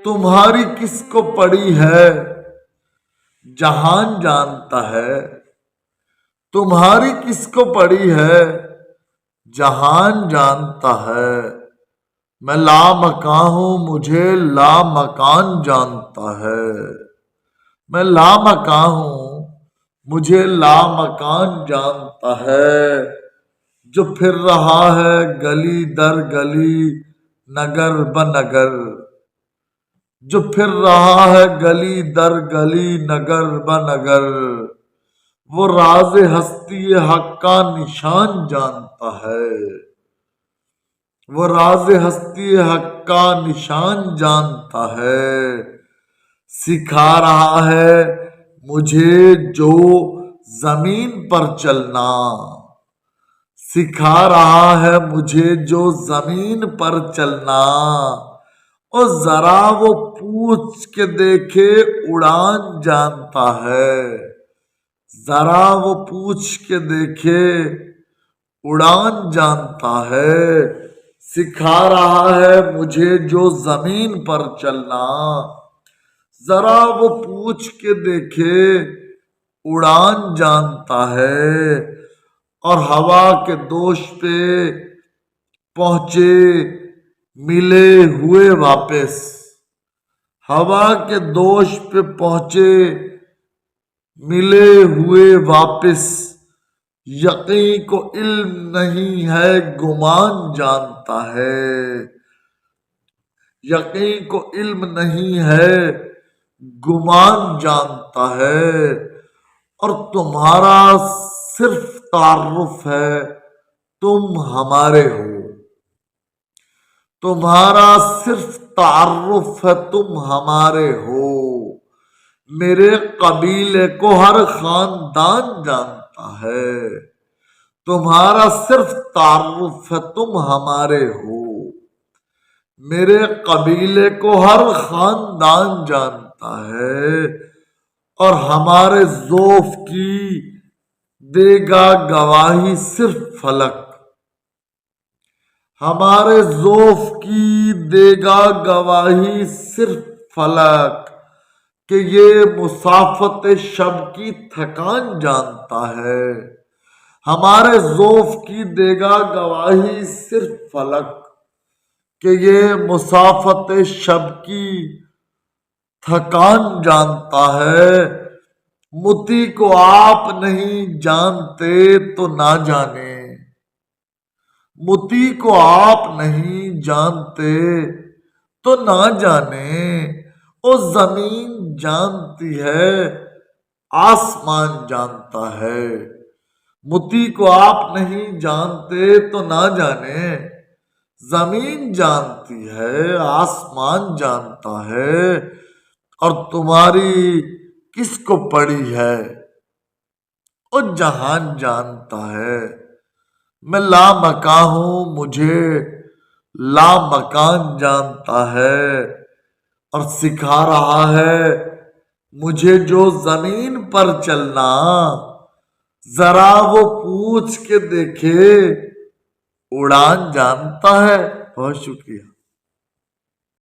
تمہاری کس کو پڑی ہے جہان جانتا ہے، تمہاری کس کو پڑی ہے جہان جانتا ہے۔ میں لامکاں ہوں مجھے لامکان جانتا ہے، میں لامکاں ہوں مجھے لامکان جانتا ہے۔ جو پھر رہا ہے گلی در گلی نگر بنگر، جو پھر رہا ہے گلی در گلی نگر بنگر، وہ راز ہستی حق کا نشان جانتا ہے، وہ راز ہستی حق کا نشان جانتا ہے۔ سکھا رہا ہے مجھے جو زمین پر چلنا، سکھا رہا ہے مجھے جو زمین پر چلنا، اور ذرا وہ پوچھ کے دیکھے اڑان جانتا ہے، ذرا وہ پوچھ کے دیکھے اڑان جانتا ہے۔ سکھا رہا ہے مجھے جو زمین پر چلنا، ذرا وہ پوچھ کے دیکھے اڑان جانتا ہے۔ اور ہوا کے دوش پہ پہنچے ملے ہوئے واپس، ہوا کے دوش پہ پہنچے ملے ہوئے واپس، یقین کو علم نہیں ہے گمان جانتا ہے، یقین کو علم نہیں ہے گمان جانتا ہے۔ اور تمہارا صرف تعارف ہے تم ہمارے ہو، تمہارا صرف تعارف ہے تم ہمارے ہو۔ میرے قبیلے کو ہر خاندان جانتا ہے، تمہارا صرف تعارف ہے تم ہمارے ہو۔ میرے قبیلے کو ہر خاندان جانتا ہے، اور ہمارے ذوف کی دے گا گواہی صرف فلک، ہمارے ذوف کی دے گا گواہی صرف فلک، کہ یہ مسافت شب کی تھکان جانتا ہے۔ ہمارے ذوف کی دے گا گواہی صرف فلک، کہ یہ مسافت شب کی تھکان جانتا ہے۔ متی کو آپ نہیں جانتے تو نہ جانے، متی کو آپ نہیں جانتے تو نہ جانے، وہ زمین جانتی ہے آسمان جانتا ہے۔ متی کو آپ نہیں جانتے تو نہ جانے، زمین جانتی ہے آسمان جانتا ہے۔ اور تمہاری کس کو پڑی ہے وہ جہان جانتا ہے۔ میں لامکاں ہوں مجھے لامکان جانتا ہے، اور سکھا رہا ہے مجھے جو زمین پر چلنا، ذرا وہ پوچھ کے دیکھے اڑان جانتا ہے۔ بہت شکریہ۔